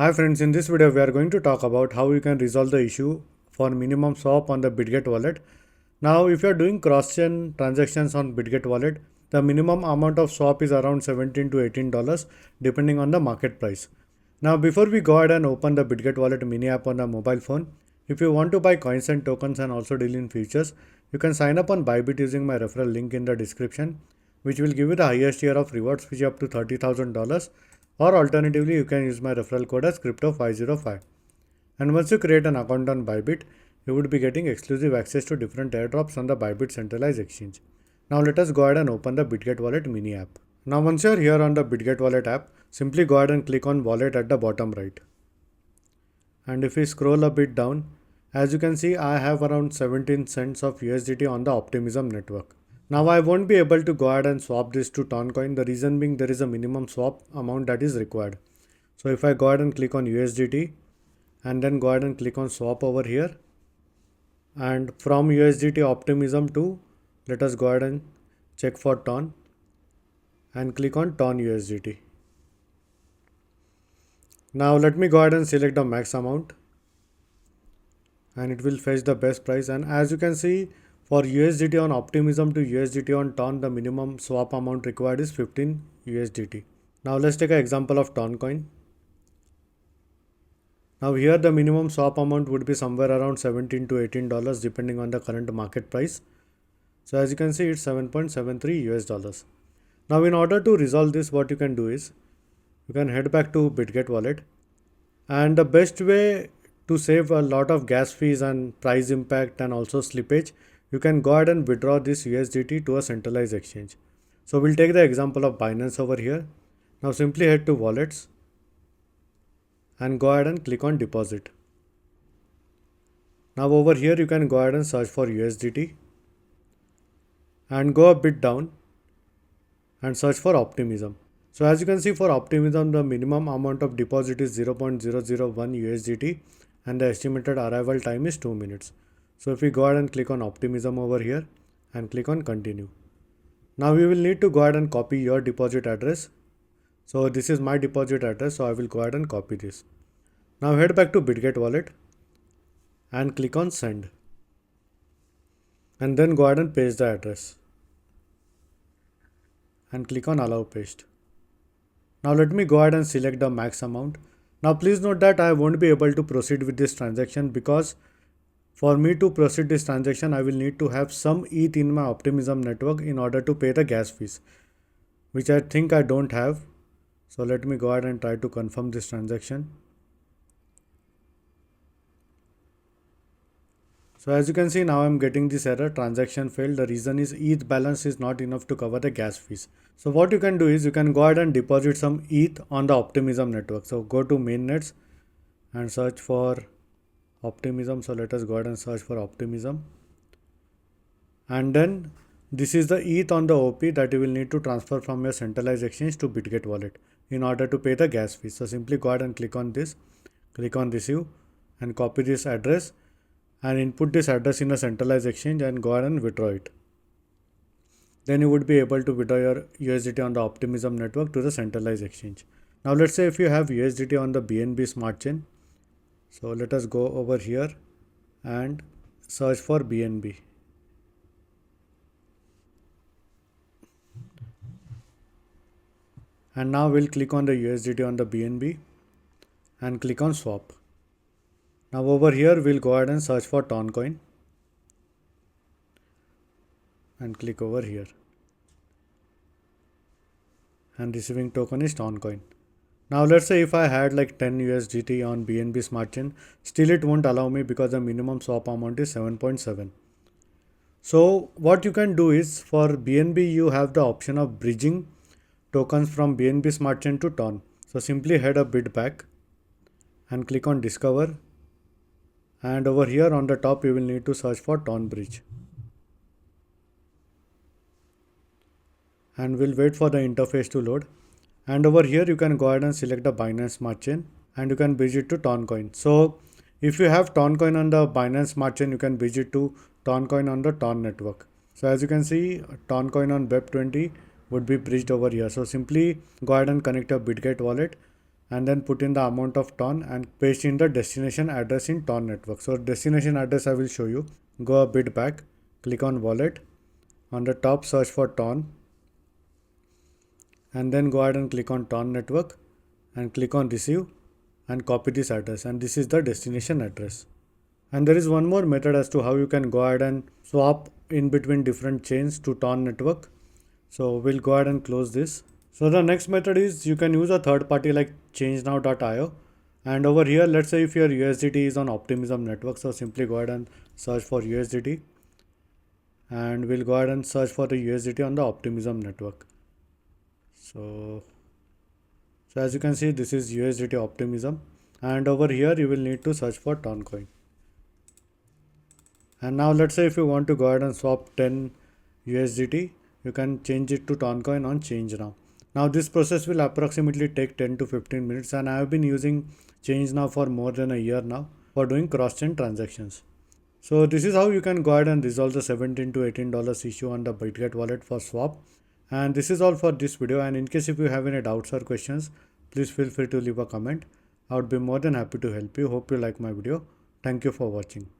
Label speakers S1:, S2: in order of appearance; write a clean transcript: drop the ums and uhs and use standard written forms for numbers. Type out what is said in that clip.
S1: Hi friends, in this video we are going to talk about how you can resolve the issue for minimum swap on the Bitget wallet. Now if you are doing cross-chain transactions on Bitget wallet, the minimum amount of swap is around $17 to $18 depending on the market price. Now before we go ahead and open the Bitget wallet mini app on a mobile phone, if you want to buy coins and tokens and also deal in futures, you can sign up on Bybit using my referral link in the description, which will give you the highest tier of rewards, which is up to $30,000. Or alternatively, you can use my referral code as crypto505. And once you create an account on Bybit, you would be getting exclusive access to different airdrops on the Bybit centralized exchange. Now let us go ahead and open the Bitget wallet mini app. Now once you are here on the Bitget wallet app, simply go ahead and click on wallet at the bottom right. And if we scroll a bit down, as you can see, I have around 17 cents of USDT on the Optimism network. Now I won't be able to go ahead and swap this to Toncoin. The reason being there is a minimum swap amount that is required. So if I go ahead and click on USDT and then go ahead and click on swap over here, and from USDT Optimism to, let us go ahead and check for Ton and click on Ton USDT. Now let me go ahead and select the max amount and it will fetch the best price. And as you can see, for USDT on Optimism to USDT on Ton, the minimum swap amount required is 15 USDT. Now let's take an example of Ton coin. Now here the minimum swap amount would be somewhere around $17 to $18 depending on the current market price. So as you can see, it's 7.73 US dollars. Now in order to resolve this, what you can do is you can head back to Bitget wallet, and the best way to save a lot of gas fees and price impact and also slippage, you can go ahead and withdraw this USDT to a centralized exchange. So we'll take the example of Binance over here. Now simply head to wallets and go ahead and click on deposit. Now over here you can go ahead and search for USDT and go a bit down and search for Optimism. So as you can see, for Optimism the minimum amount of deposit is 0.001 USDT and the estimated arrival time is 2 minutes. So if we go ahead and click on Optimism over here and click on continue. Now we will need to go ahead and copy your deposit address. So this is my deposit address, so I will go ahead and copy this. Now head back to Bitget wallet and click on send. And then go ahead and paste the address. And click on allow paste. Now let me go ahead and select the max amount. Now please note that I won't be able to proceed with this transaction because for me to proceed this transaction, I will need to have some ETH in my Optimism network in order to pay the gas fees, which I think I don't have. So let me go ahead and try to confirm this transaction. So as you can see, now I'm getting this error, transaction failed. The reason is ETH balance is not enough to cover the gas fees. So what you can do is you can go ahead and deposit some ETH on the Optimism network. So go to mainnets and search for Optimism. So let us go ahead and search for Optimism. And then this is the ETH on the OP that you will need to transfer from your centralized exchange to Bitget wallet in order to pay the gas fees. So simply go ahead and click on this, click on receive and copy this address and input this address in a centralized exchange and go ahead and withdraw it. Then you would be able to withdraw your USDT on the Optimism network to the centralized exchange. Now let's say if you have USDT on the BNB smart chain. So let us go over here and search for BNB. And now we'll click on the USDT on the BNB and click on swap. Now over here we'll go ahead and search for Toncoin and click over here. And receiving token is Toncoin. Now let's say if I had like 10 USDT on BNB smart chain, still it won't allow me because the minimum swap amount is 7.7. So what you can do is for BNB you have the option of bridging tokens from BNB smart chain to Ton. So simply head a bit back and click on discover. And over here on the top you will need to search for Ton bridge. And we'll wait for the interface to load. And over here you can go ahead and select the Binance smart chain and you can bridge it to Toncoin. So if you have Toncoin on the Binance smart chain, you can bridge it to Toncoin on the Ton network. So as you can see, Toncoin on Web20 would be bridged over here. So simply go ahead and connect your Bitget wallet and then put in the amount of ton and paste in the destination address in ton network. So destination address I will show you. Go a bit back, click on wallet, on the top search for ton, and then go ahead and click on ton network and click on receive and copy this address, and this is the destination address. And there is one more method as to how you can go ahead and swap in between different chains to ton network. So we'll go ahead and close this. So the next method is you can use a third party like ChangeNow.io, and over here let's say if your USDT is on Optimism network, so simply go ahead and search for USDT, and we'll go ahead and search for the USDT on the Optimism network. So as you can see, this is USDT Optimism, and over here you will need to search for Toncoin. And now let's say if you want to go ahead and swap 10 USDT, you can change it to Toncoin on ChangeNow. Now this process will approximately take 10 to 15 minutes, and I have been using ChangeNow for more than a year now for doing cross-chain transactions. So this is how you can go ahead and resolve the $17 to $18 issue on the Bitget wallet for swap. And this is all for this video, and in case if you have any doubts or questions, please feel free to leave a comment. I would be more than happy to help you. Hope you like my video. Thank you for watching.